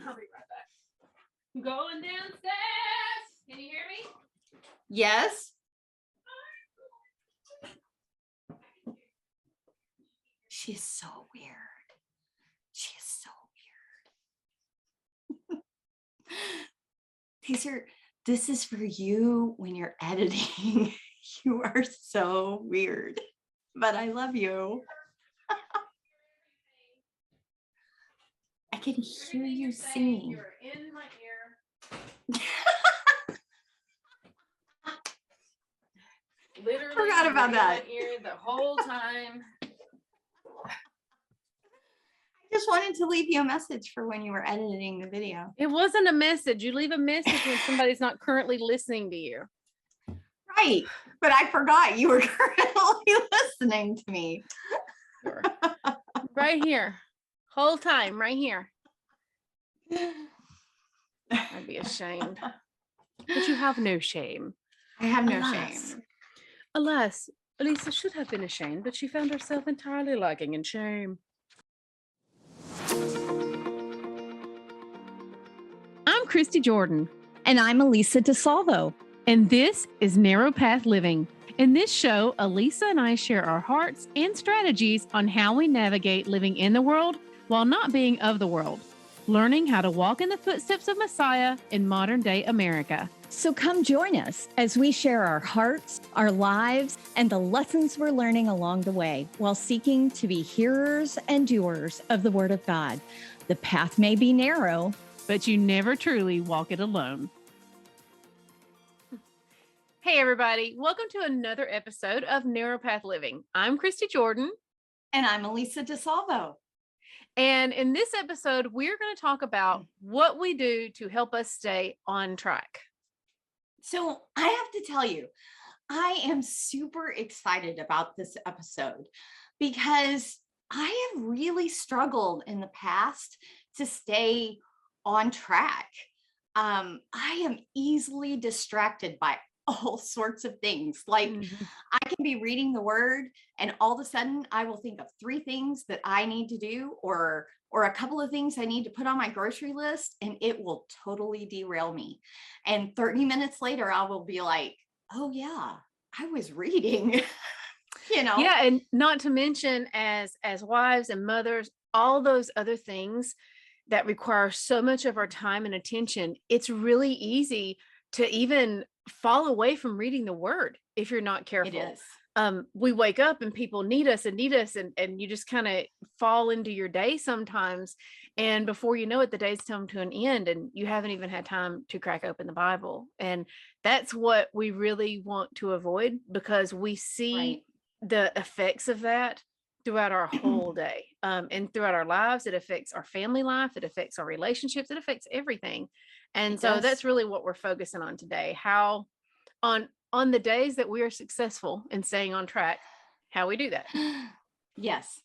I'll be right back. I'm going downstairs. Can you hear me? Yes. She is so weird. She is so weird. This is for you when you're editing. You are so weird, but I love you. I can hear you singing. You're in my ear. Literally, Forgot about that. In my ear the whole time. I just wanted to leave you a message for when you were editing the video. It wasn't a message. You leave a message when somebody's not currently listening to you. Right. But I forgot you were currently listening to me. Sure. Right here. Whole time, right here. I'd be ashamed. But you have no shame. I have no shame. Alas, Elisa should have been ashamed, but she found herself entirely lacking in shame. I'm Christy Jordan. And I'm Elisa DeSalvo. And this is Narrow Path Living. In this show, Elisa and I share our hearts and strategies on how we navigate living in the world while not being of the world, learning how to walk in the footsteps of Messiah in modern day America. So come join us as we share our hearts, our lives, and the lessons we're learning along the way while seeking to be hearers and doers of the Word of God. The path may be narrow, but you never truly walk it alone. Hey, everybody. Welcome to another episode of Narrow Path Living. I'm Christy Jordan. And I'm Elisa DeSalvo. And in this episode, we're going to talk about what we do to help us stay on track. So I have to tell you, I am super excited about this episode because I have really struggled in the past to stay on track. I am easily distracted by all sorts of things. Like I can be reading the word and all of a sudden I will think of 3 things that I need to do or a couple of things I need to put on my grocery list, and it will totally derail me. And 30 minutes later, I will be like, oh yeah, I was reading, Yeah. And not to mention as wives and mothers, all those other things that require so much of our time and attention, it's really easy to even fall away from reading the word if you're not careful. It is. We wake up and people need us and you just kind of fall into your day sometimes. And before you know it, the day's come to an end and you haven't even had time to crack open the Bible. And that's what we really want to avoid, because we see the effects of that throughout our whole day, and throughout our lives. It affects our family life. It affects our relationships. It affects everything. And so that's really what we're focusing on today. How on the days that we are successful in staying on track, how we do that. Yes.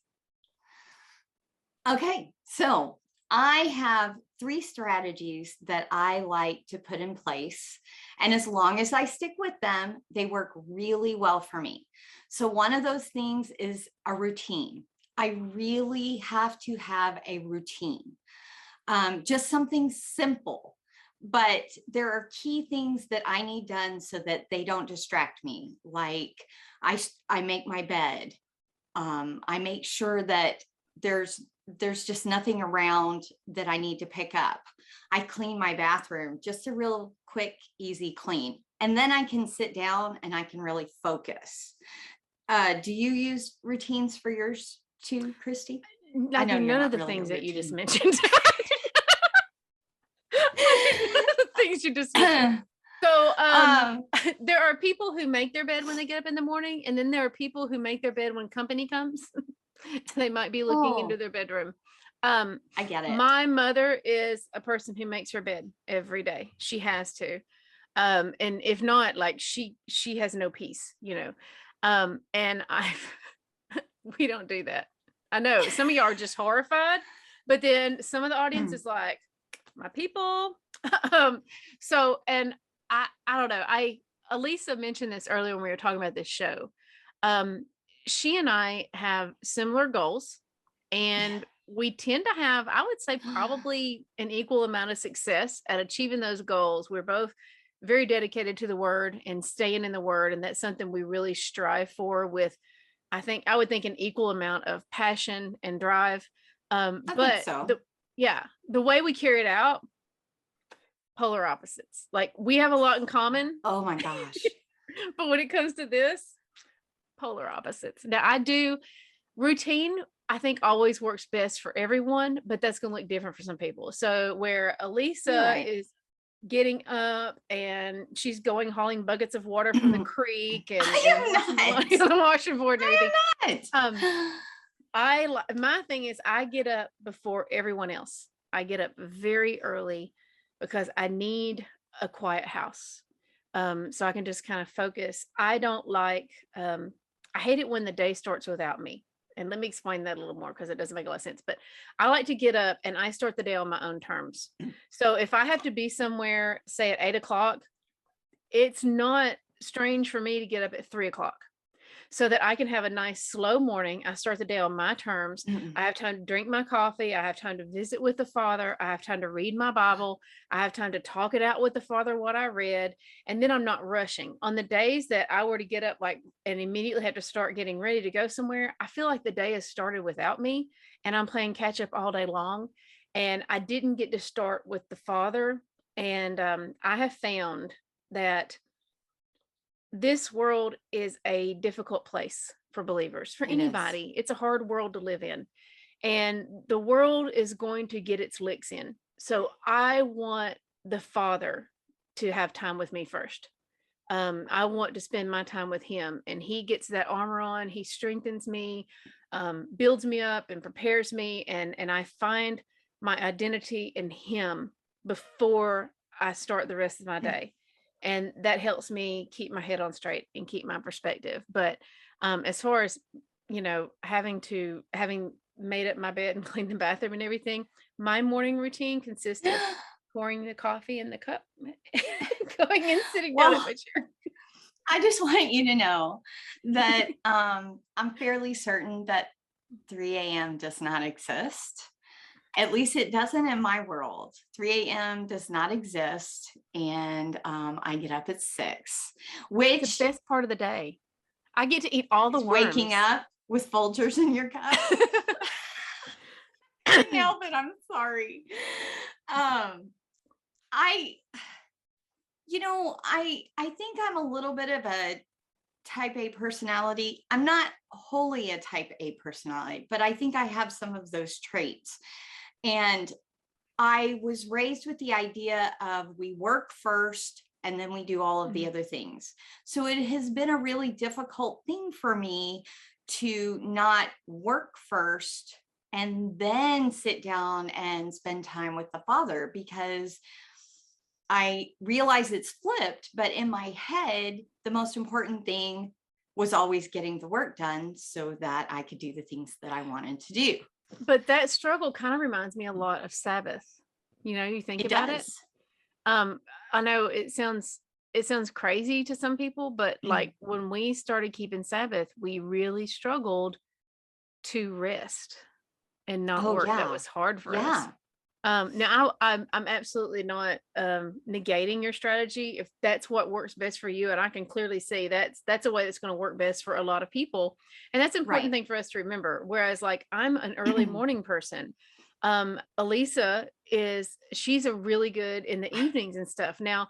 Okay. So I have 3 strategies that I like to put in place. And as long as I stick with them, they work really well for me. So one of those things is a routine. I really have to have a routine. Just something simple. But there are key things that I need done so that they don't distract me. Like I make my bed. I make sure that there's just nothing around that I need to pick up. I clean my bathroom, just a real quick, easy clean. And then I can sit down and I can really focus. Do you use routines for yours too, Christy? I know none of the things that you just mentioned. Things you just mentioned. So there are people who make their bed when they get up in the morning, and then there are people who make their bed when company comes. They might be looking into their bedroom. I get it. My mother is a person who makes her bed every day. She has to. And if not, like she has no peace, and we don't do that. I know some of y'all are just horrified, but then some of the audience is like, my people. So, and I don't know. Elisa mentioned this earlier when we were talking about this show. She and I have similar goals, and we tend to have, I would say, probably an equal amount of success at achieving those goals. We're both very dedicated to the word and staying in the word. And that's something we really strive for with, I would think, an equal amount of passion and drive. I But think so. the way we carry it out, polar opposites. Like, we have a lot in common. Oh my gosh. But when it comes to this, polar opposites. Now, I do routine, I think, always works best for everyone, but that's going to look different for some people. So where Elisa is getting up and she's going hauling buckets of water from the creek and washing the washing board and everything. My thing is, I get up before everyone else. I get up very early because I need a quiet house. So I can just kind of focus. I don't like, I hate it when the day starts without me. And let me explain that a little more because it doesn't make a lot of sense. But I like to get up and I start the day on my own terms. So if I have to be somewhere, say at 8:00, it's not strange for me to get up at 3:00 so that I can have a nice slow morning. I start the day on my terms. I have time to drink my coffee. I have time to visit with the Father. I have time to read my Bible. I have time to talk it out with the Father, what I read. And then I'm not rushing. On the days that I were to get up and immediately have to start getting ready to go somewhere, I feel like the day has started without me and I'm playing catch up all day long. And I didn't get to start with the Father. And I have found that this world is a difficult place for believers, for anybody. It's a hard world to live in, and the world is going to get its licks in. So I want the Father to have time with me first. I want to spend my time with him, and he gets that armor on. He strengthens me, builds me up and prepares me. And I find my identity in him before I start the rest of my day. And that helps me keep my head on straight and keep my perspective. But as far as, having made up my bed and cleaned the bathroom and everything, my morning routine consists of pouring the coffee in the cup, going and sitting down at my chair. I just want you to know that I'm fairly certain that 3 a.m. does not exist. At least it doesn't in my world. 3 a.m. does not exist. And I get up at 6, which is the best part of the day. I get to eat all the worms. Waking up with Folgers in your cup. I can't help it. I'm sorry. I think I'm a little bit of a type A personality. I'm not wholly a type A personality, but I think I have some of those traits. And I was raised with the idea of we work first and then we do all of the other things. So it has been a really difficult thing for me to not work first and then sit down and spend time with the Father, because I realize it's flipped, but in my head, the most important thing was always getting the work done so that I could do the things that I wanted to do. But that struggle kind of reminds me a lot of Sabbath. You think about it. I know it sounds crazy to some people, but like when we started keeping Sabbath, we really struggled to rest and not work. That was hard for us. Now I'm absolutely not negating your strategy if that's what works best for you, and I can clearly see that's a way that's going to work best for a lot of people, and that's an important thing for us to remember. Whereas, like, I'm an early morning person. Elisa she's a really good in the evenings and stuff. Now,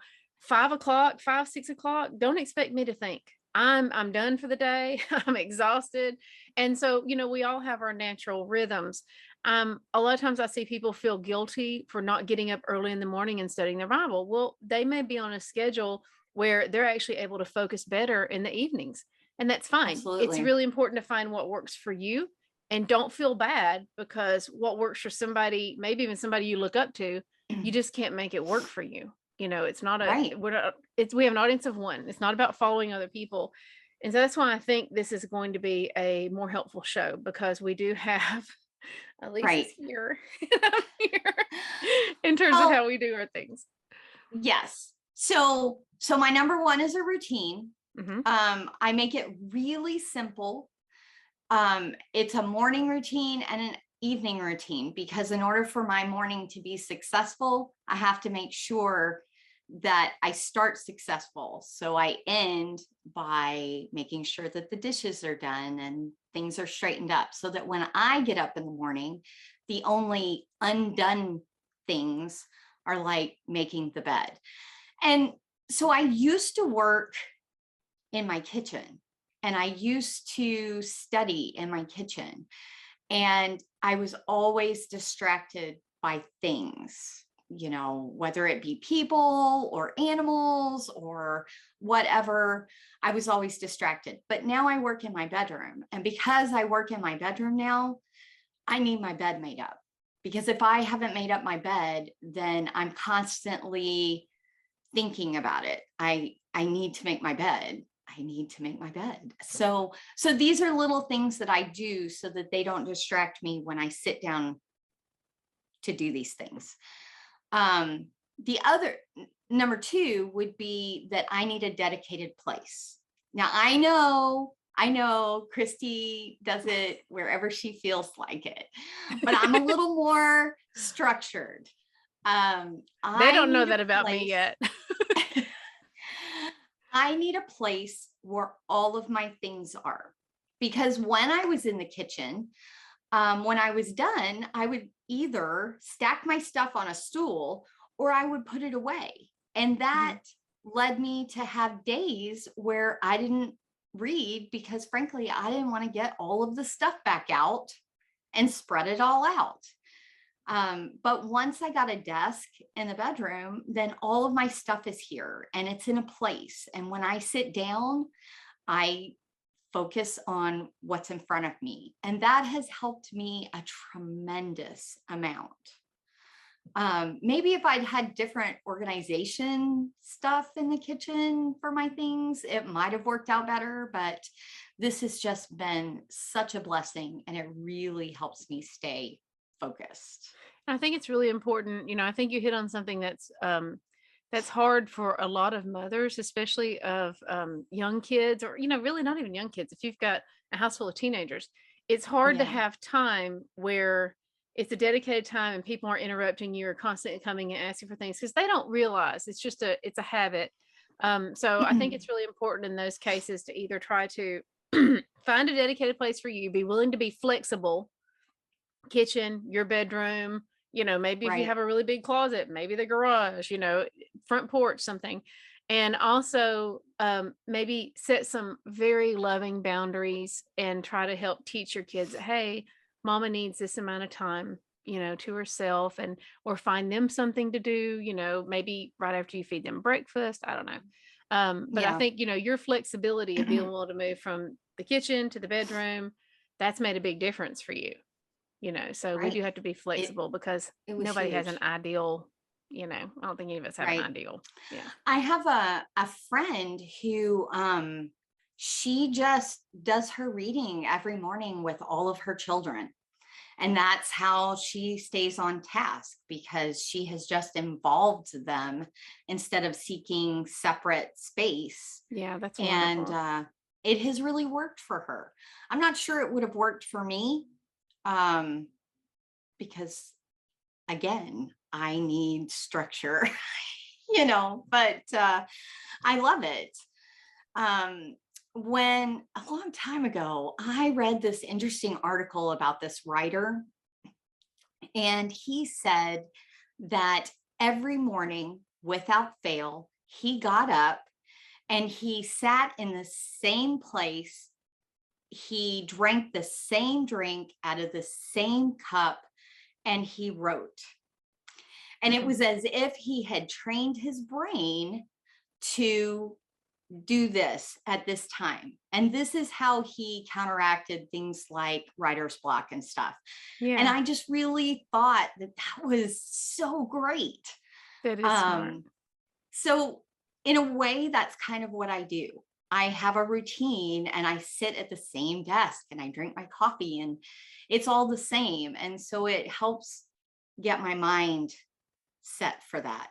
6 o'clock, don't expect me to think. I'm done for the day. I'm exhausted, and so we all have our natural rhythms. A lot of times I see people feel guilty for not getting up early in the morning and studying their Bible. Well, they may be on a schedule where they're actually able to focus better in the evenings, and that's fine. Absolutely. It's really important to find what works for you, and don't feel bad because what works for somebody, maybe even somebody you look up to, you just can't make it work for you. It's not we have an audience of one. It's not about following other people. And so that's why I think this is going to be a more helpful show, because we do have Elisa's here in terms of how we do our things. Yes. So my number one is a routine. I make it really simple. It's a morning routine and evening routine, because in order for my morning to be successful, I have to make sure that I start successful. So I end by making sure that the dishes are done and things are straightened up, so that when I get up in the morning, the only undone things are like making the bed. And so I used to work in my kitchen, and I used to study in my kitchen, and I was always distracted by things, you know, whether it be people or animals or whatever. I was always distracted. But now I work in my bedroom. And because I work in my bedroom now, I need my bed made up. Because if I haven't made up my bed, then I'm constantly thinking about it. I need to make my bed. I need to make my bed. So these are little things that I do so that they don't distract me when I sit down to do these things. The other, number two, would be that I need a dedicated place. Now, I know Christy does it wherever she feels like it, but I'm a little more structured. They don't know that about me yet. I need a place where all of my things are, because when I was in the kitchen, when I was done, I would either stack my stuff on a stool or I would put it away. And that led me to have days where I didn't read, because frankly, I didn't want to get all of the stuff back out and spread it all out. But once I got a desk in the bedroom, then all of my stuff is here and it's in a place. And when I sit down, I focus on what's in front of me. And that has helped me a tremendous amount. Maybe if I'd had different organization stuff in the kitchen for my things, it might have worked out better, but this has just been such a blessing, and it really helps me stay focused. I think it's really important. I think you hit on something that's hard for a lot of mothers, especially of young kids, or, really not even young kids. If you've got a house full of teenagers, it's hard to have time where it's a dedicated time and people aren't interrupting you or constantly coming and asking for things, because they don't realize it's a habit. So I think it's really important in those cases to either try to find a dedicated place for you, be willing to be flexible. Kitchen, your bedroom, maybe if you have a really big closet, maybe the garage, front porch, something. And also maybe set some very loving boundaries and try to help teach your kids, hey, mama needs this amount of time, to herself, or find them something to do, maybe right after you feed them breakfast. I don't know. But I think, your flexibility of being able to move from the kitchen to the bedroom, that's made a big difference for you. So we do have to be flexible, because nobody has an ideal, I don't think any of us have an ideal. Yeah. I have a friend who, she just does her reading every morning with all of her children. And that's how she stays on task, because she has just involved them instead of seeking separate space. Yeah, that's wonderful. And it has really worked for her. I'm not sure it would have worked for me. Because again, I need structure, but I love it. When a long time ago, I read this interesting article about this writer, and he said that every morning without fail, he got up and he sat in the same place. He drank the same drink out of the same cup, and he wrote. And it was as if he had trained his brain to do this at this time. And this is how he counteracted things like writer's block and stuff. Yeah. And I just really thought that was so great. That is smart. So in a way, that's kind of what I do. I have a routine, and I sit at the same desk and I drink my coffee, and it's all the same. And so it helps get my mind set for that.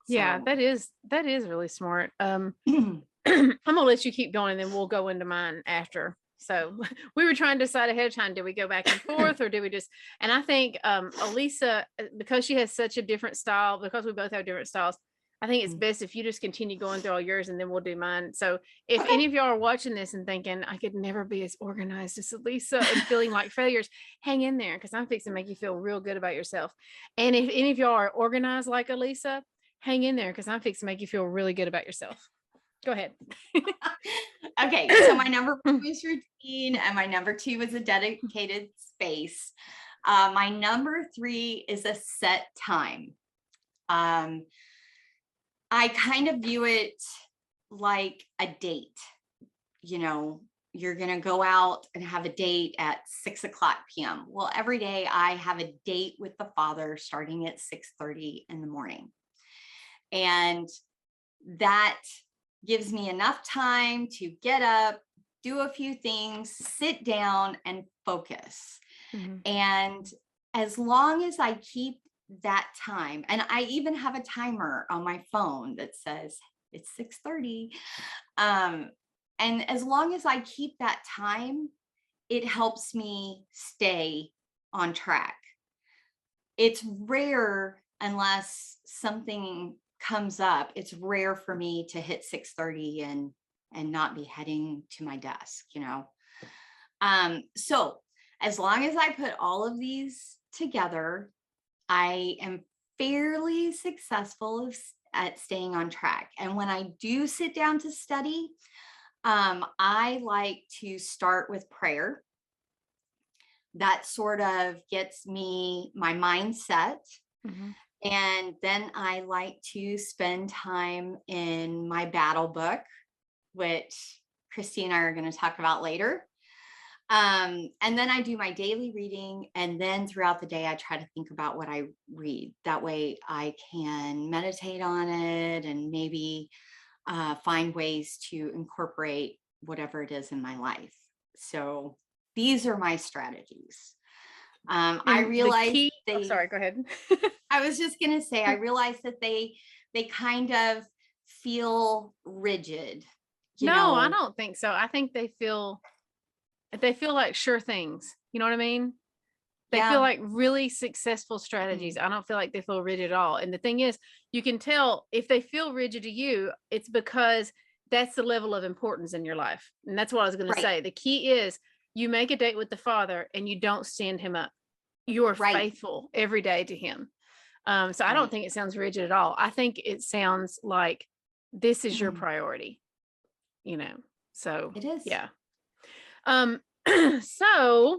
Yeah, that is really smart. I'm gonna let you keep going, and then we'll go into mine after. So we were trying to decide ahead of time, did we go back and forth or do we just, and I think Elisa, because she has such a different style, because we both have different styles, I think it's best if you just continue going through all yours and then we'll do mine. So if any of y'all are watching this and thinking, I could never be as organized as Elisa and feeling like failures, hang in there because I'm fixing to make you feel real good about yourself. And if any of y'all are organized like Elisa, hang in there because I'm fixing to make you feel really good about yourself. Go ahead. Okay, so my number 1 is routine and my number 2 is a dedicated space. My number 3 is a set time. I kind of view it like a date. You know, you're going to go out and have a date at 6:00 p.m. Well, every day I have a date with the Father starting at 6:30 in the morning. And that gives me enough time to get up, do a few things, sit down and focus. And as long as I keep that time, and I even have a timer on my phone that says it's 6:30. And as long as I keep that time, it helps me stay on track. It's rare, unless something comes up, it's rare for me to hit 6:30 and not be heading to my desk, you know. So as long as I put all of these together, I am fairly successful at staying on track. And when I do sit down to study, I like to start with prayer. That sort of gets me my mindset. And then I like to spend time in my battle book, which Christy and I are going to talk about later. And then I do my daily reading. And then throughout the day, I try to think about what I read. That way I can meditate on it and maybe find ways to incorporate whatever it is in my life. So these are my strategies. I realized sorry, go ahead. I was just going to say, I realized that they kind of feel rigid. No, I don't think so. I think they feel like sure things. You know what I mean? They feel like really successful strategies. I don't feel like they feel rigid at all. And the thing is, you can tell if they feel rigid to you, it's because that's the level of importance in your life. And that's what I was going to say. The key is you make a date with the Father and you don't stand him up. You are faithful every day to him. So I don't think it sounds rigid at all. I think it sounds like this is your priority, you know? So it is. Yeah. So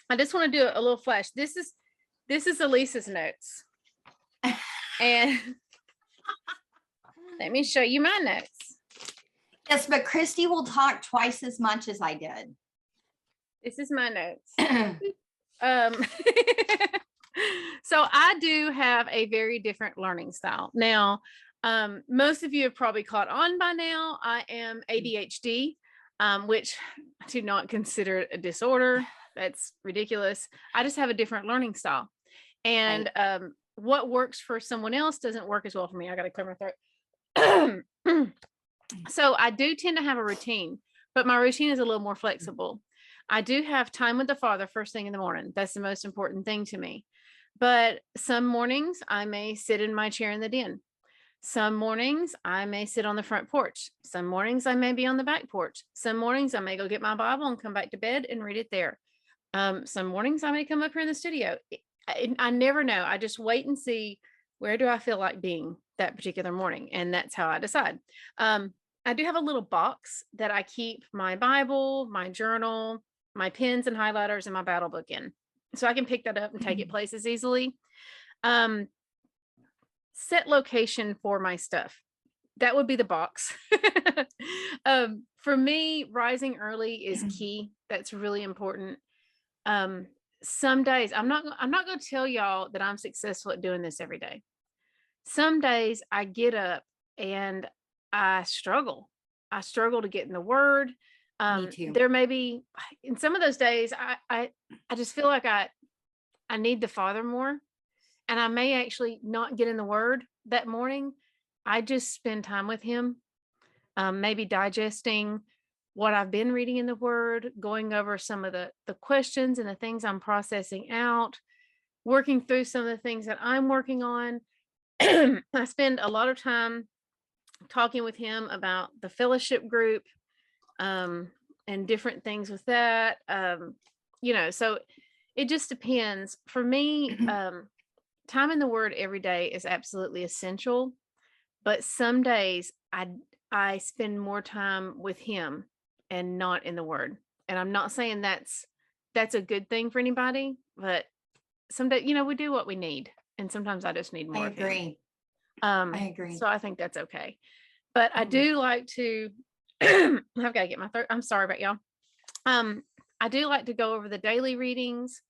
I just want to do a little flash. This is Elisa's notes. And let me show you my notes. Yes, but Christy will talk twice as much as I did. This is my notes. So I do have a very different learning style. Now, most of you have probably caught on by now. I am ADHD, which I do not consider a disorder. That's ridiculous. I just have a different learning style. And what works for someone else doesn't work as well for me. I got to clear my throat. So I do tend to have a routine, but my routine is a little more flexible. I do have time with the Father first thing in the morning. That's the most important thing to me. But some mornings I may sit in my chair in the den. Some mornings I may sit on the front porch. Some mornings I may be on the back porch. Some mornings I may go get my Bible and come back to bed and read it there. Some mornings I may come up here in the studio. I never know. I just wait and see, where do I feel like being that particular morning? And that's how I decide. I do have a little box that I keep my Bible, my journal, my pens and highlighters, and my battle book in. So I can pick that up and take it places easily. Set location for my stuff. That would be the box. For me, rising early is key. That's really important. Some days I'm not going to tell y'all that I'm successful at doing this every day. Some days I get up and I struggle to get in the word. Me too. There may be, in some of those days, I just feel like I need the Father more, and I may actually not get in the word that morning. I just spend time with him, maybe digesting what I've been reading in the Word, going over some of the questions and the things I'm processing out, working through some of the things that I'm working on. I spend a lot of time talking with him about the fellowship group, and different things with that. So it just depends. For me, time in the Word every day is absolutely essential, but some days I spend more time with him and not in the Word. And I'm not saying that's a good thing for anybody, but someday, we do what we need. And sometimes I just need more of him. agree. I agree. So I think that's okay. But I do like to I've got to get my throat. I'm sorry about y'all. I do like to go over the daily readings.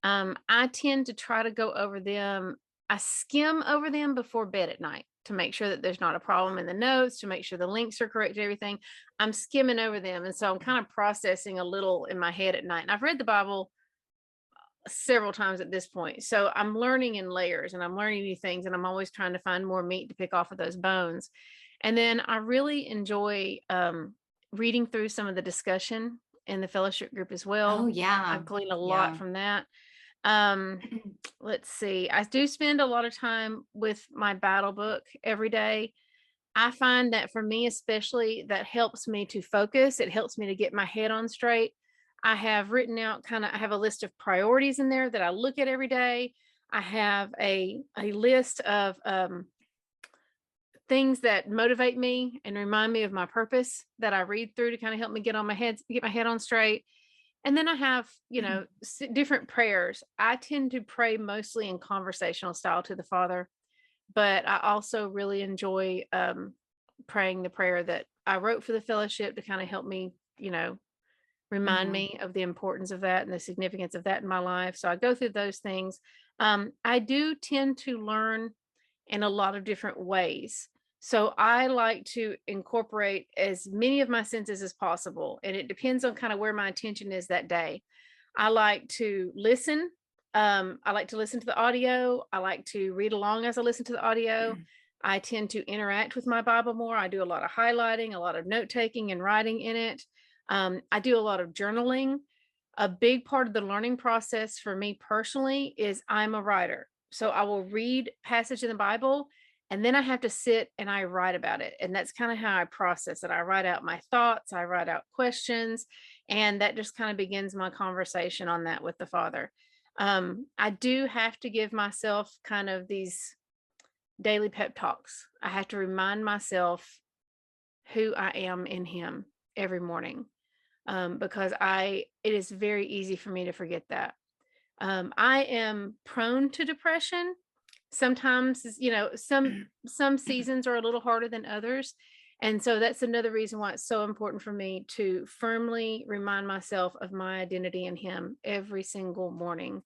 I tend to try to go over them. I skim over them before bed at night to make sure that there's not a problem in the notes, to make sure the links are correct, everything. I'm skimming over them. And so I'm kind of processing a little in my head at night. And I've read the Bible several times at this point. So I'm learning in layers and I'm learning new things, and I'm always trying to find more meat to pick off of those bones. And then I really enjoy reading through some of the discussion in the fellowship group as well. Oh, yeah. I've gleaned a lot from that. Let's see. I do spend a lot of time with my battle book every day. I find that for me, especially, that helps me to focus. It helps me to get my head on straight. I have written out I have a list of priorities in there that I look at every day. I have a list of things that motivate me and remind me of my purpose that I read through to kind of help me get my head on straight. And then I have, different prayers. I tend to pray mostly in conversational style to the Father, but I also really enjoy praying the prayer that I wrote for the fellowship to kind of help me, remind me of the importance of that and the significance of that in my life. So I go through those things. I do tend to learn in a lot of different ways. So I like to incorporate as many of my senses as possible. And it depends on kind of where my attention is that day. I like to listen. I like to listen to the audio. I like to read along as I listen to the audio. I tend to interact with my Bible more. I do a lot of highlighting, a lot of note taking and writing in it. I do a lot of journaling. A big part of the learning process for me personally is I'm a writer. So I will read passage in the Bible, and then I have to sit and I write about it. And that's kind of how I process it. I write out my thoughts, I write out questions, and that just kind of begins my conversation on that with the Father. I do have to give myself kind of these daily pep talks. I have to remind myself who I am in Him every morning, because it is very easy for me to forget that. I am prone to depression. Sometimes, some seasons are a little harder than others. And so that's another reason why it's so important for me to firmly remind myself of my identity in Him every single morning,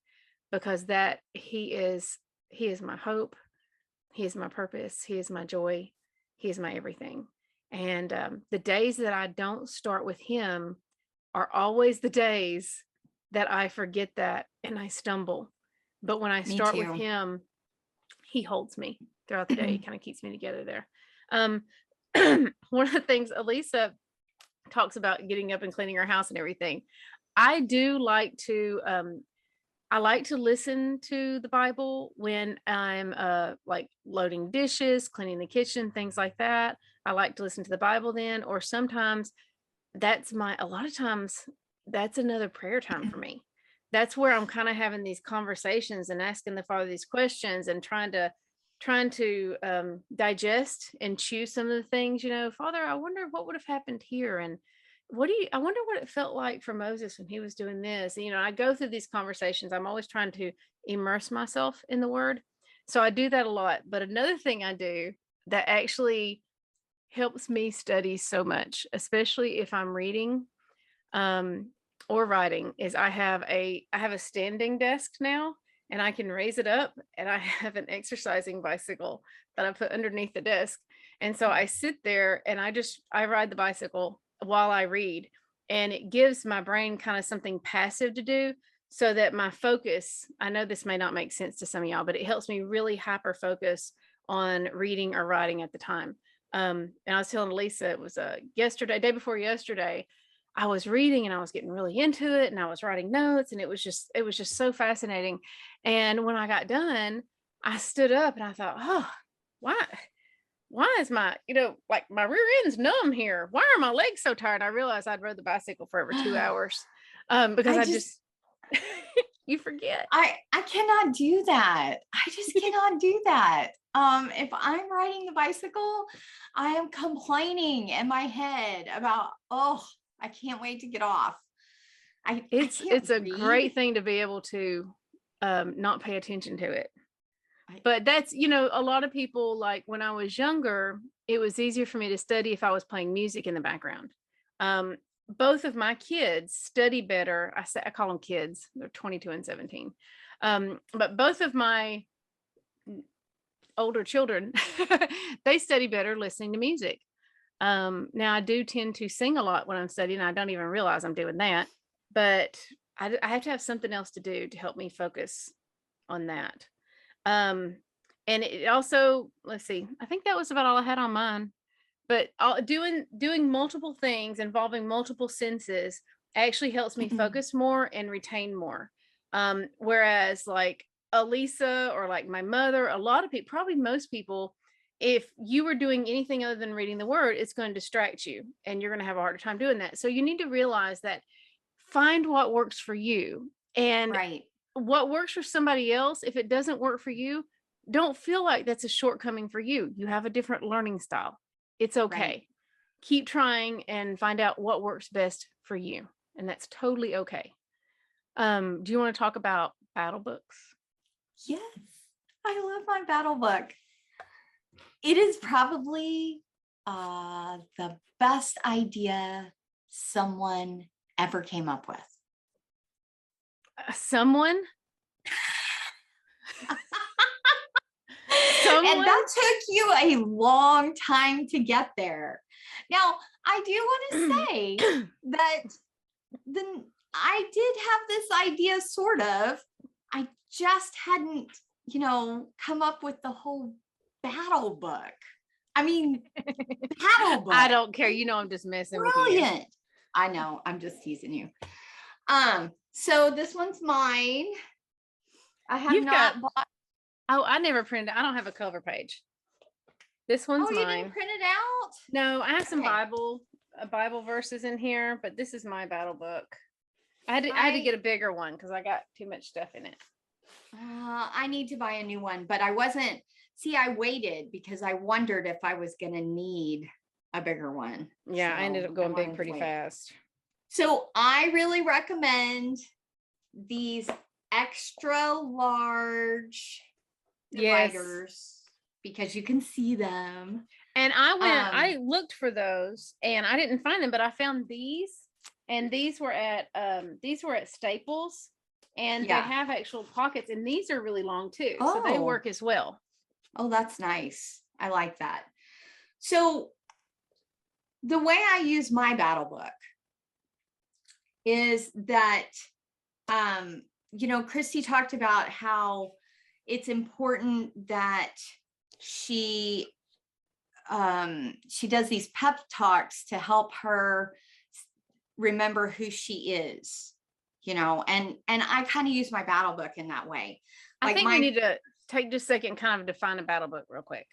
because that He is my hope. He is my purpose. He is my joy. He is my everything. And the days that I don't start with Him are always the days that I forget that and I stumble. But when I start with Him, He holds me throughout the day. He kind of keeps me together there. One of the things Elisa talks about, getting up and cleaning her house and everything. I do like to, I like to listen to the Bible when I'm like loading dishes, cleaning the kitchen, things like that. I like to listen to the Bible then, or sometimes a lot of times that's another prayer time for me. That's where I'm kind of having these conversations and asking the Father these questions and trying to digest and chew some of the things, Father, I wonder what would have happened here. And I wonder what it felt like for Moses when he was doing this. And, I go through these conversations. I'm always trying to immerse myself in the Word. So I do that a lot. But another thing I do that actually helps me study so much, especially if I'm reading or writing, is I have a standing desk now, and I can raise it up, and I have an exercising bicycle that I put underneath the desk. And so I sit there and I ride the bicycle while I read, and it gives my brain kind of something passive to do, so that my focus, I know this may not make sense to some of y'all, but it helps me really hyper focus on reading or writing at the time. And I was telling Elisa, it was day before yesterday, I was reading and I was getting really into it and I was writing notes, and it was just so fascinating. And when I got done, I stood up and I thought, oh, why is my, like my rear end's numb here? Why are my legs so tired? I realized I'd rode the bicycle for over 2 hours. Because I I just, just you forget. I cannot do that. I just cannot do that. If I'm riding the bicycle, I am complaining in my head about, oh, I can't wait to get off. It's a read. great thing to be able to not pay attention to it. But that's, a lot of people, like when I was younger, it was easier for me to study if I was playing music in the background. Both of my kids study better. I call them kids. They're 22 and 17. But both of my older children, they study better listening to music. Now I do tend to sing a lot when I'm studying. I don't even realize I'm doing that, but I have to have something else to do to help me focus on that. And it also, let's see, I think that was about all I had on mine. But doing multiple things involving multiple senses actually helps me focus more and retain more. Whereas like Elisa or like my mother, a lot of people, probably most people, if you were doing anything other than reading the word, it's going to distract you and you're going to have a harder time doing that. So you need to realize that, find what works for you, and Right. what works for somebody else. If it doesn't work for you, don't feel like that's a shortcoming for you. You have a different learning style. It's okay. Right. Keep trying and find out what works best for you. And that's totally okay. Do you want to talk about battle books? Yes. I love my battle book. It is probably the best idea someone ever came up with. Someone? And that took you a long time to get there. Now, I do want to say that I did have this idea, sort of. I just hadn't, come up with the whole battle book. I mean, battle book. I don't care. I'm just messing with you. Brilliant. I know. I'm just teasing you. So this one's mine. I have not bought. Oh, I never printed. I don't have a cover page. This one's mine. You didn't print it out? No, I have some Bible verses in here, but this is my battle book. I had to get a bigger one because I got too much stuff in it. I need to buy a new one, but I wasn't. See, I waited because I wondered if I was going to need a bigger one. Yeah, so I ended up going big pretty fast. So I really recommend these extra large dividers because you can see them. And I looked for those and I didn't find them, but I found these, and these were at Staples, and they have actual pockets, and these are really long too. So they work as well. Oh, that's nice. I like that. So the way I use my battle book is that, Christy talked about how it's important that she does these pep talks to help her remember who she is, and I kind of use my battle book in that way. I think we need to take just a second, kind of define a battle book real quick.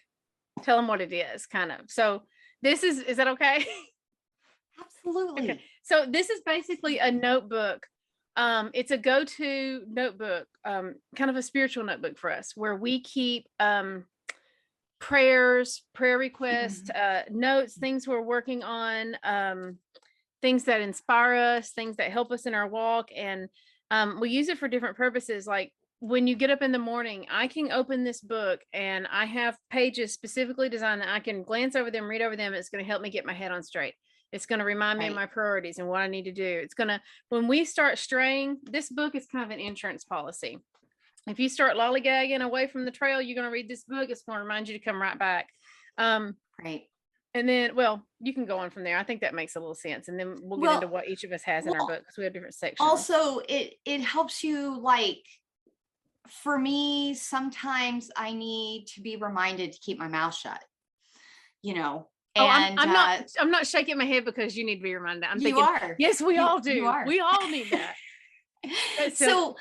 Tell them what it is, kind of. So this is that okay? Absolutely. Okay. So this is basically a notebook. It's a go-to notebook, kind of a spiritual notebook for us, where we keep prayers, prayer requests, notes, things we're working on, things that inspire us, things that help us in our walk. And we use it for different purposes. Like when you get up in the morning, I can open this book and I have pages specifically designed that I can glance over them, read over them. It's going to help me get my head on straight. It's going to remind me of my priorities and what I need to do. It's going to, when we start straying, this book is kind of an insurance policy. If you start lollygagging away from the trail, you're going to read this book. It's going to remind you to come right back. Right. And then, well, you can go on from there. I think that makes a little sense. And then we'll get into what each of us has in our book, because we have different sections. Also, it helps you, like, for me, sometimes I need to be reminded to keep my mouth shut. Oh, And I'm not shaking my head because you need to be reminded. I'm you thinking, are. yes, we all do. You are. We all need that. So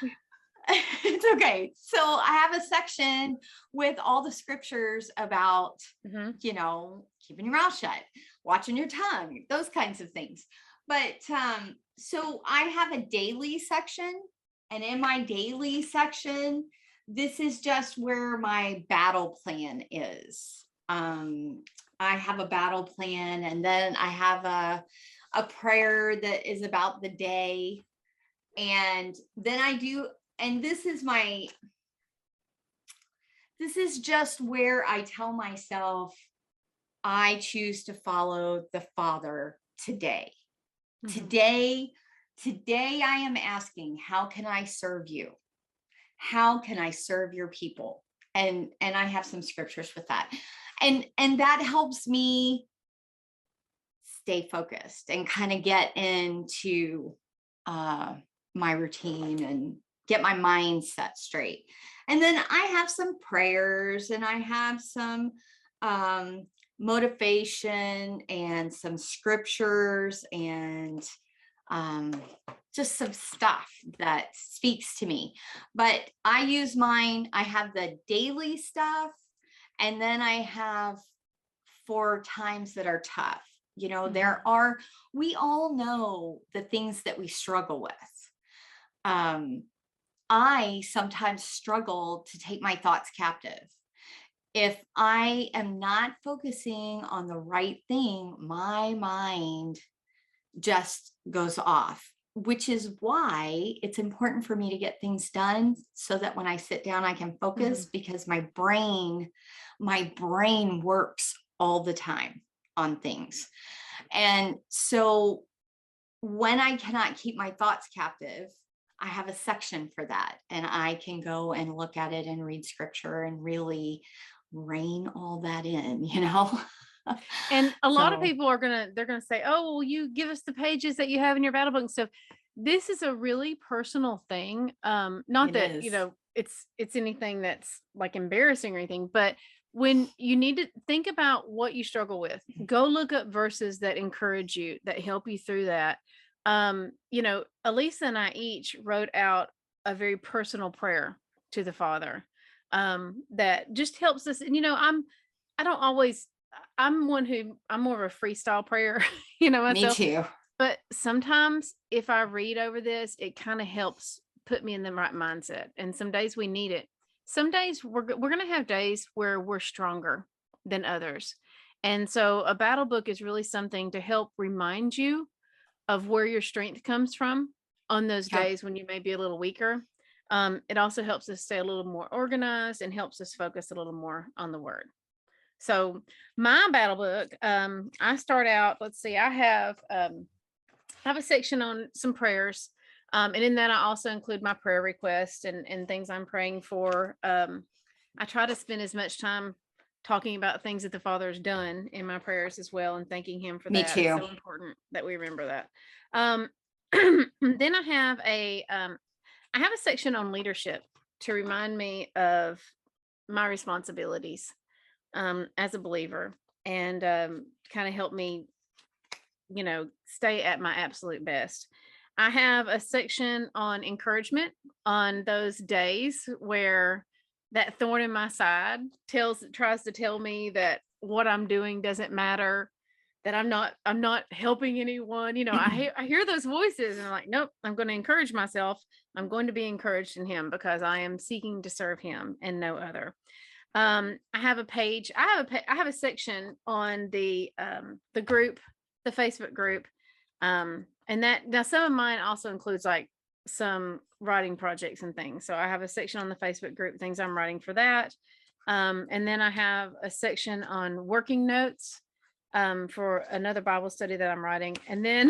it's okay. So I have a section with all the scriptures about, you know, keeping your mouth shut, watching your tongue, those kinds of things. But so I have a daily section, and in my daily section, this is just where my battle plan is. I have a battle plan, and then I have a prayer that is about the day. And then I do, and this is just where I tell myself, I choose to follow the Father today. Today I am asking, how can I serve you? How can I serve your people? And I have some scriptures with that. And that helps me stay focused and kind of get into my routine and get my mind set straight. And then I have some prayers, and I have some motivation and some scriptures, and just some stuff that speaks to me. But I use mine. I have the daily stuff, and then I have for times that are tough. You know, we all know the things that we struggle with. I sometimes struggle to take my thoughts captive. If I am not focusing on the right thing, my mind just goes off, which is why it's important for me to get things done so that when I sit down, I can focus, because my brain works all the time on things. And so when I cannot keep my thoughts captive, I have a section for that, and I can go and look at it and read scripture and really rein all that in, you know. And a lot of people they're gonna say, oh, well, you give us the pages that you have in your battle book and stuff. This is a really personal thing. Not that, you know, it's anything that's like embarrassing or anything, but when you need to think about what you struggle with, go look up verses that encourage you, that help you through that. You know, Elisa and I each wrote out a very personal prayer to the Father that just helps us. And, you know, I'm more of a freestyle prayer, you know, myself. Me too. But sometimes if I read over this, it kind of helps put me in the right mindset. And some days we need it. Some days we're going to have days where we're stronger than others. And so a battle book is really something to help remind you of where your strength comes from on those days when you may be a little weaker. It also helps us stay a little more organized and helps us focus a little more on the word. So my battle book, I start out, let's see, I have a section on some prayers. And in that, I also include my prayer requests and things I'm praying for. I try to spend as much time talking about things that the Father has done in my prayers as well, and thanking him for that. Me too. It's so important that we remember that. Then I have a section on leadership to remind me of my responsibilities as a believer, and kind of help me, you know, stay at my absolute best. I have a section on encouragement on those days where that thorn in my side tries to tell me that what I'm doing doesn't matter, that I'm not helping anyone. You know, I hear those voices, and I'm like, nope, I'm going to encourage myself. I'm going to be encouraged in him because I am seeking to serve him and no other. I have a section on the group, the Facebook group. And that, now some of mine also includes like some writing projects and things. So I have a section on the Facebook group, things I'm writing for that. And then I have a section on working notes for another Bible study that I'm writing. And then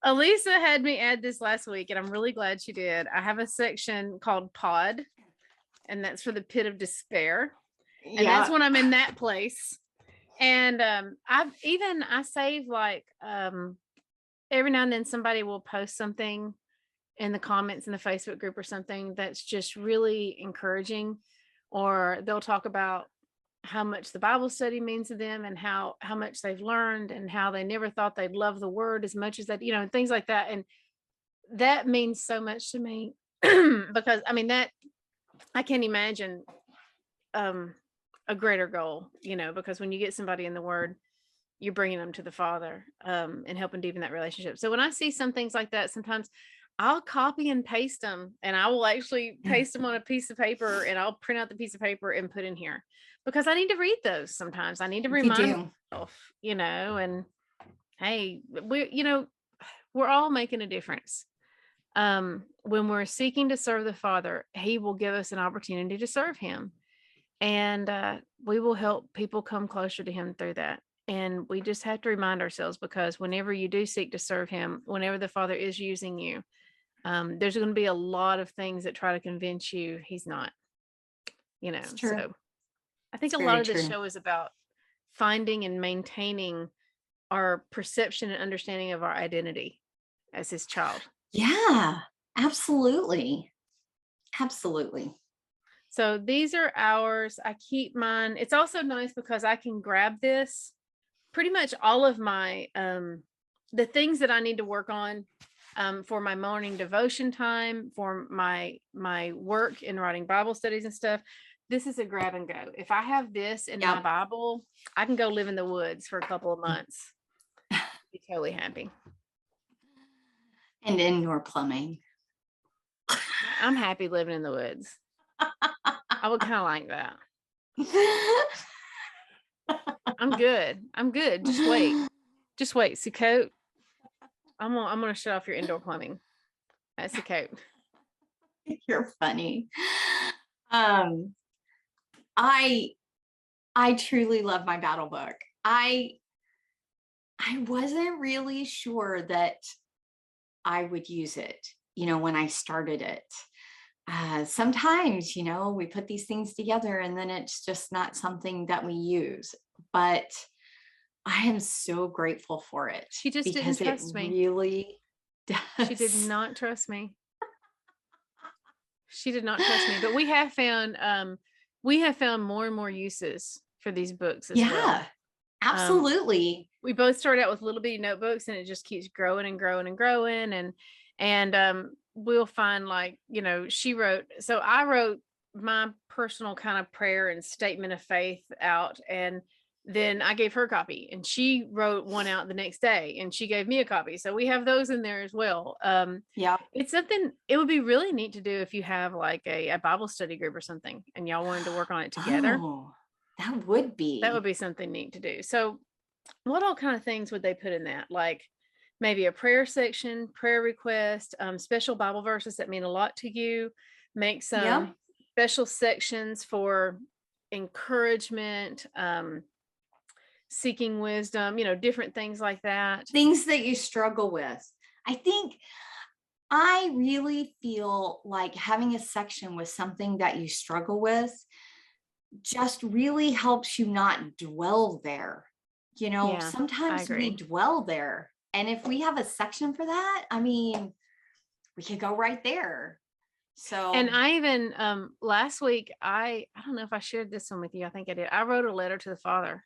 Elisa had me add this last week, and I'm really glad she did. I have a section called Pod, and that's for the pit of despair. And that's when I'm in that place. And I save like every now and then somebody will post something in the comments in the Facebook group or something that's just really encouraging, or they'll talk about how much the Bible study means to them, and how much they've learned, and how they never thought they'd love the word as much as that, and things like that. And that means so much to me because I mean that I can't imagine a greater goal, because when you get somebody in the word, you're bringing them to the Father, and helping deepen that relationship. So when I see some things like that, sometimes I'll copy and paste them, and I will actually paste them on a piece of paper, and I'll print out the piece of paper and put in here, because I need to read those sometimes. I need to remind myself, and hey, we're all making a difference. When we're seeking to serve the Father, he will give us an opportunity to serve him, and we will help people come closer to him through that. And we just have to remind ourselves, because whenever you do seek to serve him, whenever the Father is using you, there's going to be a lot of things that try to convince you he's not, so I think a lot of this show is about finding and maintaining our perception and understanding of our identity as his child. Yeah, absolutely. Absolutely. So these are ours. I keep mine. It's also nice because I can grab this, pretty much all of my, the things that I need to work on, for my morning devotion time, for my work in writing Bible studies and stuff. This is a grab and go. If I have this in my Bible, I can go live in the woods for a couple of months. Be totally happy. And indoor plumbing. I'm happy living in the woods. I would kind of like that. I'm good. Just wait. Sukkot. I'm gonna shut off your indoor plumbing. That's Sukkot. You're funny. I truly love my battle book. I wasn't really sure that I would use it, when I started it. Sometimes, we put these things together and then it's just not something that we use, but I am so grateful for it. She just didn't trust me. Really does. She did not trust me. She did not trust me, but we have found more and more uses for these books as well. Yeah, absolutely. We both started out with little bitty notebooks, and it just keeps growing and growing and growing. And we'll find, like, so I wrote my personal kind of prayer and statement of faith out, and then I gave her a copy, and she wrote one out the next day, and she gave me a copy. So we have those in there as well. It's something, it would be really neat to do if you have like a Bible study group or something, and y'all wanted to work on it together. Oh, that would be something neat to do. So what all kind of things would they put in that? Like maybe a prayer section, prayer request, special Bible verses that mean a lot to you, make some special sections for encouragement, seeking wisdom, different things like that. Things that you struggle with. I really feel like having a section with something that you struggle with just really helps you not dwell there. Sometimes we dwell there. And if we have a section for that, we could go right there. So, and I even, last week, I don't know if I shared this one with you. I think I did. I wrote a letter to the Father.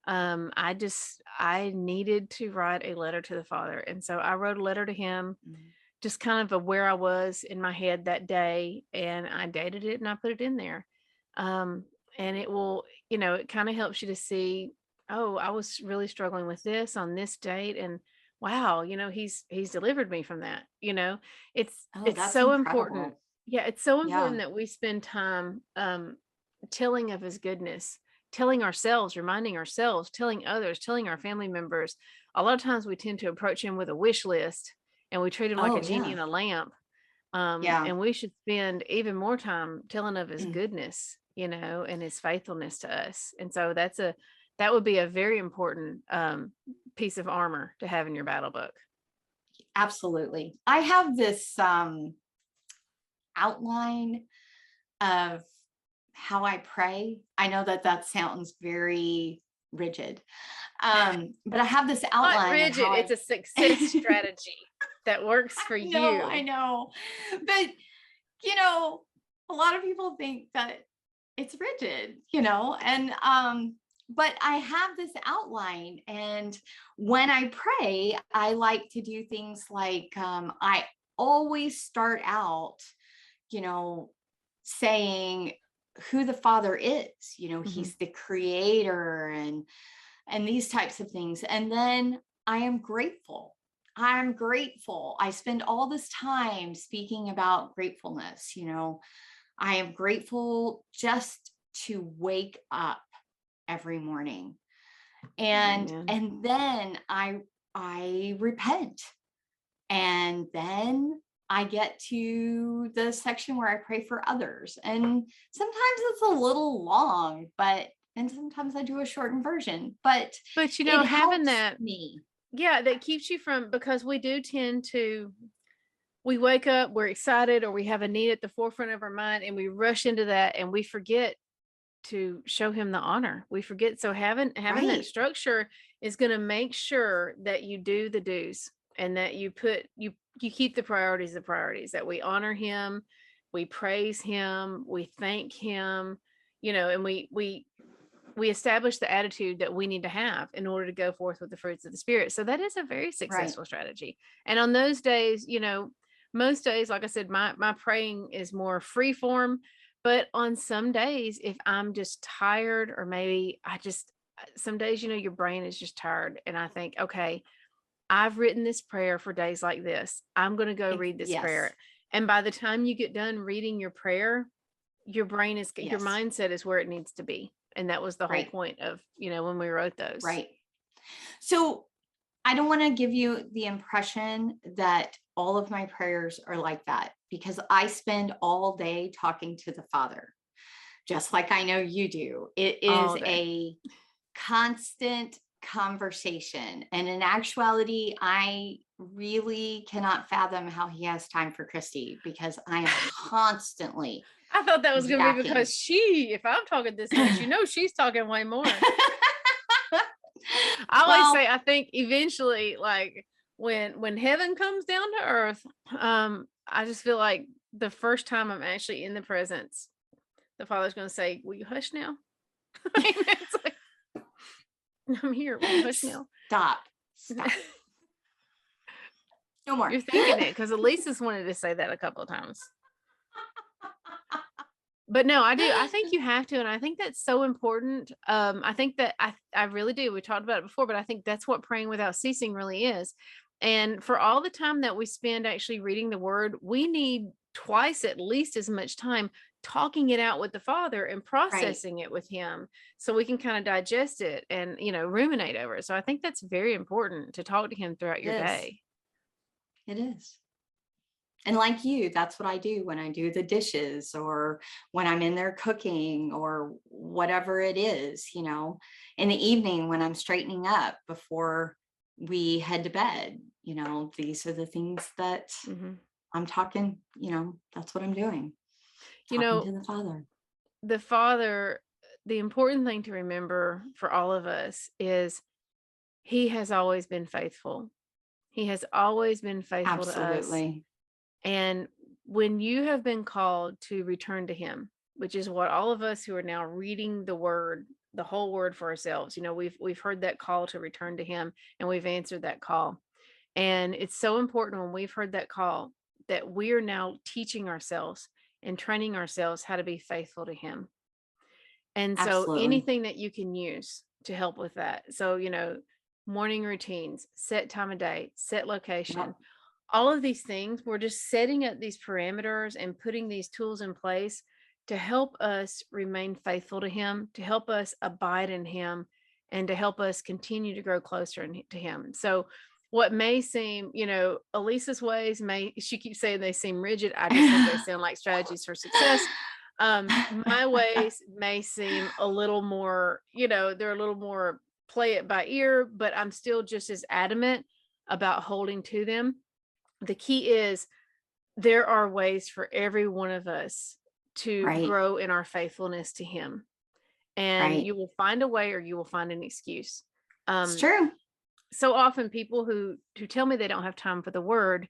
I needed to write a letter to the Father. And so I wrote a letter to him, just kind of where I was in my head that day. And I dated it and I put it in there. And it will, it kind of helps you to see, oh, I was really struggling with this on this date. And wow, he's delivered me from that. It's so important. Yeah. It's so important that we spend time, telling of his goodness, telling ourselves, reminding ourselves, telling others, telling our family members. A lot of times we tend to approach him with a wish list, and we treat him like a genie in a lamp. And we should spend even more time telling of his goodness, and his faithfulness to us. And so that would be a very important piece of armor to have in your battle book. Absolutely. I have this outline of how I pray. I know that sounds very rigid, but I have this outline. Not rigid. It's a success strategy that works for you. I know, but a lot of people think that it's rigid, and but I have this outline, and when I pray, I like to do things like I always start out, you know, saying who the Father is. He's the creator, and these types of things. And then I am grateful. I'm grateful. I spend all this time speaking about gratefulness. I am grateful just to wake up every morning. And Amen. and then I repent. And then I get to the section where I pray for others. And sometimes it's a little long, and sometimes I do a shortened version, but But it having helps that, me. yeah, that keeps you from, because we do tend to, we wake up, we're excited, or we have a need at the forefront of our mind, and we rush into that, and we forget to show him the honor. We forget. So having that Right. structure is going to make sure that you do the do's, and that you keep the priorities, that we honor him, we praise him, we thank him, and we establish the attitude that we need to have in order to go forth with the fruits of the Spirit. So that is a very successful strategy. And on those days, most days, like I said, my praying is more free form. But on some days, if I'm just tired, or maybe some days, your brain is just tired. And I think, okay, I've written this prayer for days like this. I'm going to go read this prayer. And by the time you get done reading your prayer, your mindset is where it needs to be. And that was the whole point of, when we wrote those. Right. So I don't want to give you the impression that all of my prayers are like that, because I spend all day talking to the Father, just like I know you do. It is a constant conversation. And in actuality, I really cannot fathom how he has time for Christy, because I am constantly. I thought that was going to be because if I'm talking this much, she's talking way more. I always say, I think eventually, like when heaven comes down to earth, I just feel like the first time I'm actually in the presence, the Father's going to say, "Will you hush now?" It's like, I'm here. Will you hush now? Stop. No more. You're thinking it, because Elisa's wanted to say that a couple of times. But no, I do. I think you have to. And I think that's so important. I think that I really do. We talked about it before, but I think that's what praying without ceasing really is. And for all the time that we spend actually reading the word, we need twice at least as much time talking it out with the Father and processing it with him, so we can kind of digest it and, ruminate over it. So I think that's very important, to talk to him throughout your day. It is. And like you, that's what I do when I do the dishes, or when I'm in there cooking, or whatever it is, in the evening when I'm straightening up before we head to bed, these are the things that I'm talking, that's what I'm doing. Talking to the Father. The Father, the important thing to remember for all of us is he has always been faithful. He has always been faithful to us. And when you have been called to return to him, which is what all of us who are now reading the word, the whole word for ourselves, we've heard that call to return to him, and we've answered that call. And it's so important when we've heard that call that we are now teaching ourselves and training ourselves how to be faithful to him. And so anything that you can use to help with that. So, morning routines, set time of day, set location, all of these things, we're just setting up these parameters and putting these tools in place to help us remain faithful to him, to help us abide in him, and to help us continue to grow closer to him. So what may seem, Elisa's ways she keeps saying they seem rigid. I just think they sound like strategies for success. My ways may seem a little more, they're a little more play it by ear, but I'm still just as adamant about holding to them. The key is there are ways for every one of us to grow in our faithfulness to him. And you will find a way, or you will find an excuse. It's true. So often people who tell me they don't have time for the word,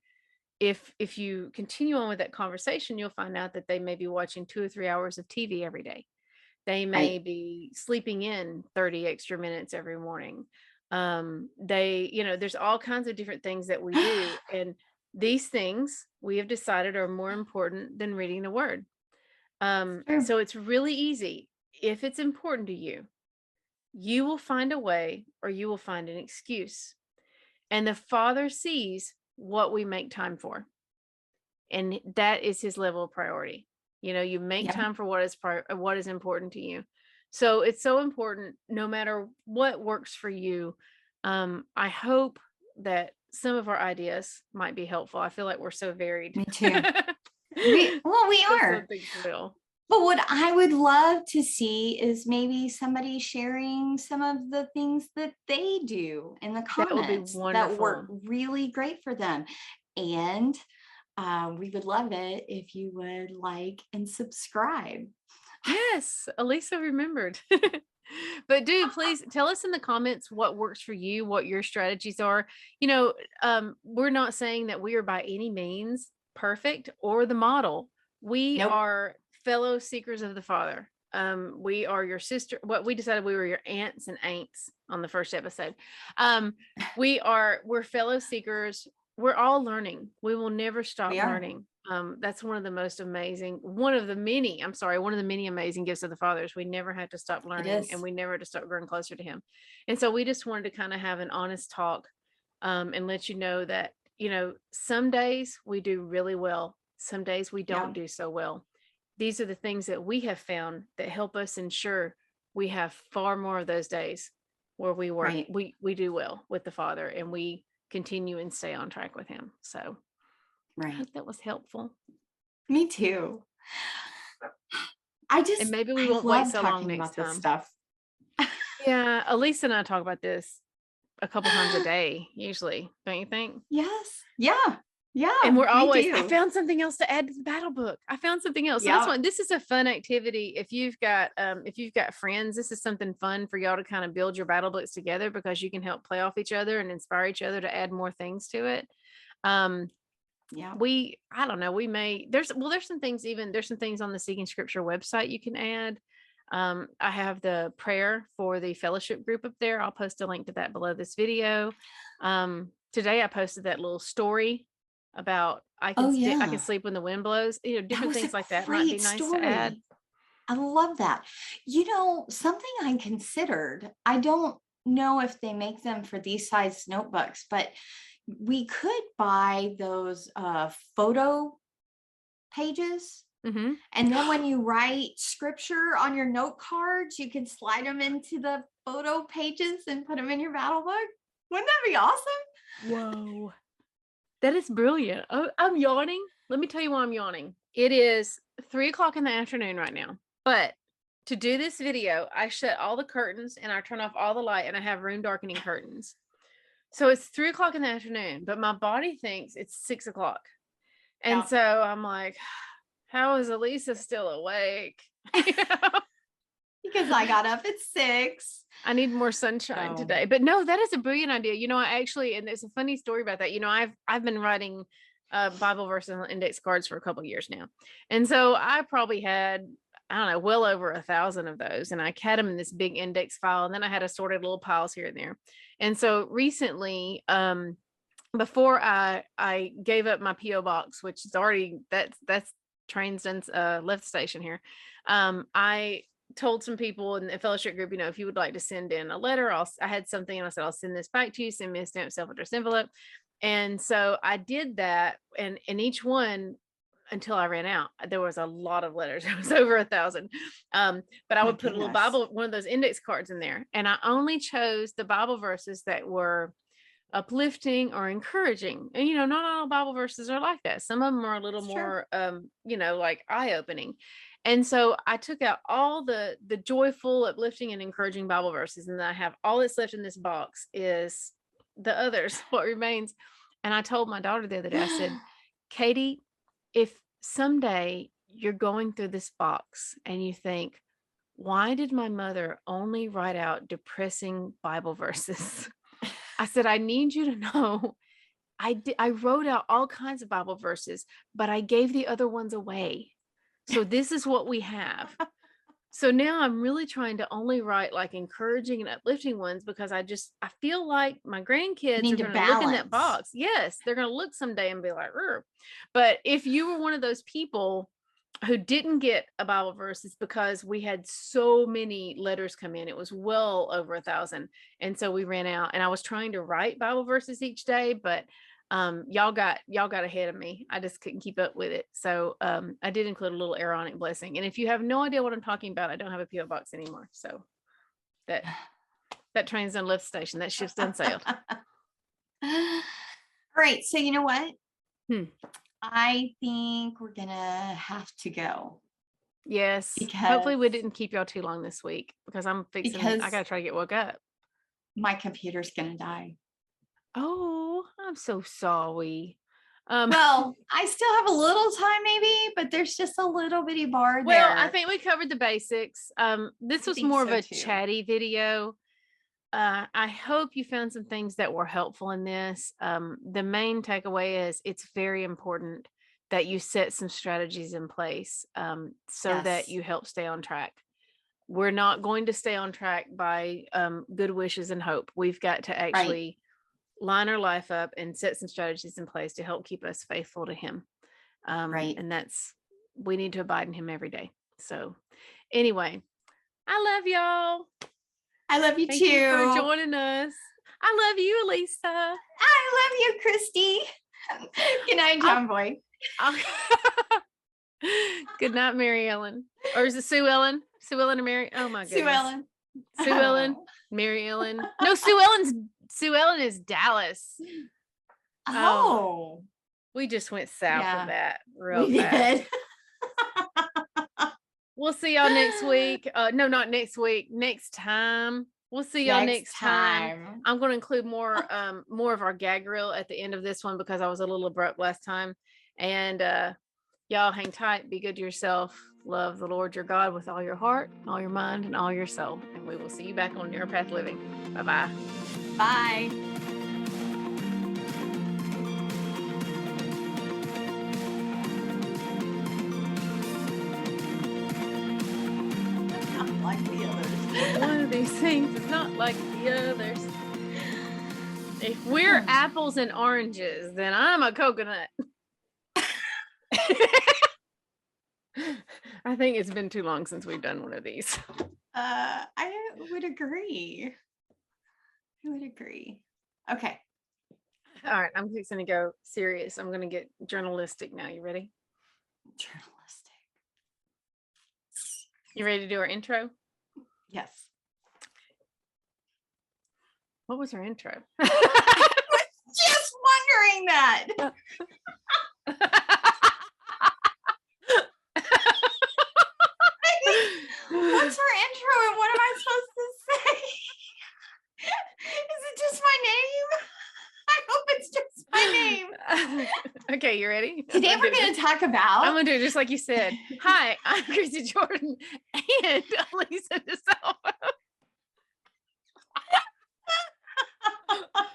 if you continue on with that conversation, you'll find out that they may be watching 2 or 3 hours of TV every day. They may be sleeping in 30 extra minutes every morning. There's all kinds of different things that we do. And these things we have decided are more important than reading the word. So it's really easy. If it's important to you, you will find a way or you will find an excuse. And the Father sees what we make time for. And that is his level of priority. You make time for what is important to you. So it's so important, no matter what works for you. I hope that some of our ideas might be helpful. I feel like we're so varied. Me too. we are. But what I would love to see is maybe somebody sharing some of the things that they do in the comments that work really great for them. And we would love it if you would like and subscribe. Yes, Elisa remembered. But please tell us in the comments what works for you, what your strategies are. We're not saying that we are by any means perfect or the model. We are fellow seekers of the Father. We are your sister. What we decided we were your aunts and ain'ts on the first episode. We're fellow seekers. We're all learning. We will never stop learning. That's one of the many amazing gifts of the Father is we never have to stop learning and we never have to stop growing closer to him. And so we just wanted to kind of have an honest talk and let you know that, some days we do really well. Some days we don't do so well. These are the things that we have found that help us ensure we have far more of those days where we work, we do well with the Father and we continue and stay on track with him. So I hope that was helpful. Me too. And maybe we won't wait so long next time. Stuff. Yeah, Elisa and I talk about this a couple times a day, usually, don't you think? Yes. Yeah. Yeah. And we're always, I found something else to add to the battle book. I found something else. So that's why this is a fun activity. If you've got friends, this is something fun for y'all to kind of build your battle books together because you can help play off each other and inspire each other to add more things to it. I don't know, there's some things on the Seeking Scripture website you can add. I have the prayer for the fellowship group up there. I'll post a link to that below this video. Today I posted that little story about I can sleep when the wind blows. Different things like that might be nice to add. I love that. Something I considered, I don't know if they make them for these size notebooks, but we could buy those photo pages. Mm-hmm. And then when you write scripture on your note cards, you can slide them into the photo pages and put them in your battle book. Wouldn't that be awesome? Whoa. That is brilliant. Oh, I'm yawning. Let me tell you why I'm yawning. It is 3:00 in the afternoon right now. But to do this video, I shut all the curtains and I turn off all the light and I have room darkening curtains. So it's 3:00 in the afternoon, but my body thinks it's 6:00. And so I'm like, how is Elisa still awake? Because I got up at 6. I need more sunshine today. But no, that is a brilliant idea. And there's a funny story about that. I've been writing Bible verses on index cards for a couple of years now. And so I probably had, I don't know, well over 1,000 of those. And I had them in this big index file. And then I had assorted little piles here and there. And so recently, before I gave up my P.O. box, which is already, that's trains done left the station here. I told some people in the fellowship group, if you would like to send in a letter, I had something and I said, I'll send this back to you, send me a stamped self-addressed envelope. And so I did that. And each one, until I ran out, there was a lot of letters. It was over 1,000. But I would put a little Bible, one of those index cards in there. And I only chose the Bible verses that were uplifting or encouraging. And not all Bible verses are like that. Some of them are a little more like eye-opening. And so I took out all the joyful, uplifting, and encouraging Bible verses, and then I have all that's left in this box is the others, what remains. And I told my daughter the other day, I said, Katie, if someday you're going through this box and you think, why did my mother only write out depressing Bible verses? I said, I need you to know I wrote out all kinds of Bible verses, but I gave the other ones away. So this is what we have. So now I'm really trying to only write like encouraging and uplifting ones, because I feel like my grandkids need are to going to look in that balance. box. Yes, they're going to look someday and be like, "Rrr." But if you were one of those people who didn't get a Bible verse, it's because we had so many letters come in. It was well over 1,000. And so we ran out, and I was trying to write Bible verses each day, but y'all got ahead of me. I just couldn't keep up with it. So I did include a little Aaronic blessing. And if you have no idea what I'm talking about, I don't have a PO box anymore. So that train's done left station. That ship's done sailed. All right. So you know what? Hmm. I think we're gonna have to go. Yes. Because hopefully we didn't keep y'all too long this week, because I gotta try to get woke up. My computer's gonna die. Oh, I'm so sorry. Well, I still have a little time maybe, but there's just a little bitty bar there. Well, I think we covered the basics. This was more of a too. chatty video. I hope you found some things that were helpful in this. The main takeaway is it's very important that you set some strategies in place so that you help stay on track. We're not going to stay on track by good wishes and hope. We've got to actually line our life up and set some strategies in place to help keep us faithful to him. And we need to abide in him every day. So anyway, I love y'all. I love you Thank too. You for joining us. I love you, Elisa. I love you, Christy. Good night, John Boy. Good night, Mary Ellen. Or is it Sue Ellen? Sue Ellen or Mary? Oh my goodness. Sue Ellen. Sue Ellen. Mary Ellen. No, Sue Ellen is Dallas. Oh. We just went south of that real we fast. Did. We'll see y'all next week. No, not next week. Next time. We'll see y'all next time. I'm going to include more of our gag reel at the end of this one, because I was a little abrupt last time. And y'all hang tight. Be good to yourself. Love the Lord your God with all your heart, all your mind, and all your soul. And we will see you back on Narrow Path Living. Bye-bye. Bye. Like the others. One of these things is not like the others. If we're apples and oranges, then I'm a coconut. I think it's been too long since we've done one of these. I would agree. Okay. All right, I'm fixing to go serious. I'm going to get journalistic now. You ready? Journalistic. You ready to do our intro? Yes. What was our intro? I was just wondering that. What's our intro and what am I supposed to say? Is it just my name? I hope it's just my name. Okay, you ready? Today we're going to talk about... I'm going to do it just like you said. Hi, I'm Christy Jordan and Elisa DeSalvo.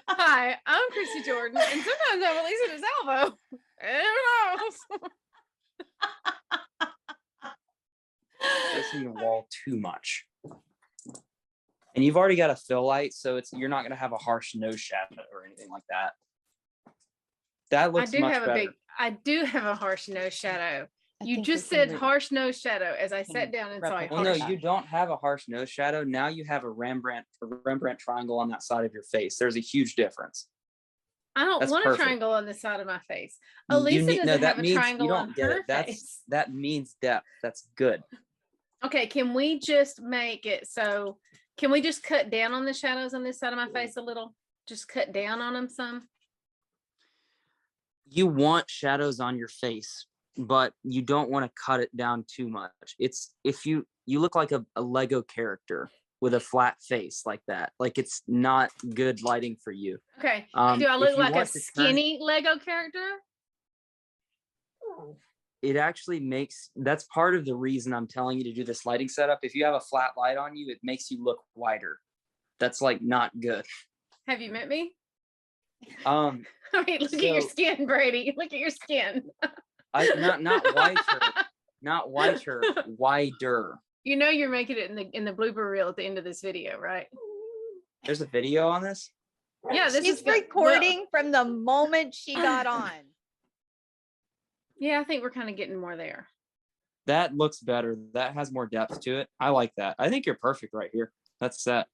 Hi, I'm Christy Jordan, and sometimes I'm Elisa DeSalvo. Who knows? Facing the wall too much, and you've already got a fill light, so you're not going to have a harsh nose shadow or anything like that. That looks much better. I do have a harsh nose shadow. You just said harsh nose shadow as I sat down and saw a Well, no, you don't have a harsh nose shadow. Now you have a Rembrandt triangle on that side of your face. There's a huge difference. I don't want a triangle on the side of my face. Elisa doesn't have a triangle on her face. That means depth. That's good. Okay, can we just make it so? Can we just cut down on the shadows on this side of my face a little? Just cut down on them some. You want shadows on your face, but you don't want to cut it down too much. It's if you look like a Lego character with a flat face like that. Like it's not good lighting for you. Okay. Do I look like a skinny Lego character? It actually that's part of the reason I'm telling you to do this lighting setup. If you have a flat light on you, it makes you look wider. That's like not good. Have you met me? I mean, look at your skin, Brady. Look at your skin. Not whiter, not whiter, wider. You know you're making it in the blooper reel at the end of this video, right? There's a video on this? Yeah, this She's is recording from the moment she got on. Yeah, I think we're kind of getting more there. That looks better. That has more depth to it. I like that. I think you're perfect right here. That's set.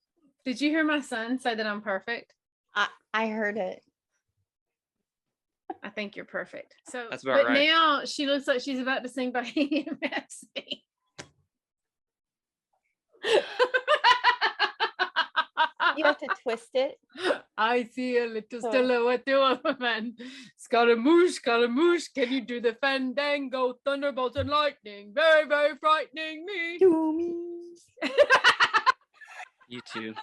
Did you hear my son say that I'm perfect? I heard it. I think you're perfect. So That's about right. Now she looks like she's about to sing Bohemian Rhapsody. You have to twist it. I see a little silhouette of a man. Scaramouche, Scaramouche, can you do the fandango? Thunderbolts and lightning, very, very frightening me. To me. You too.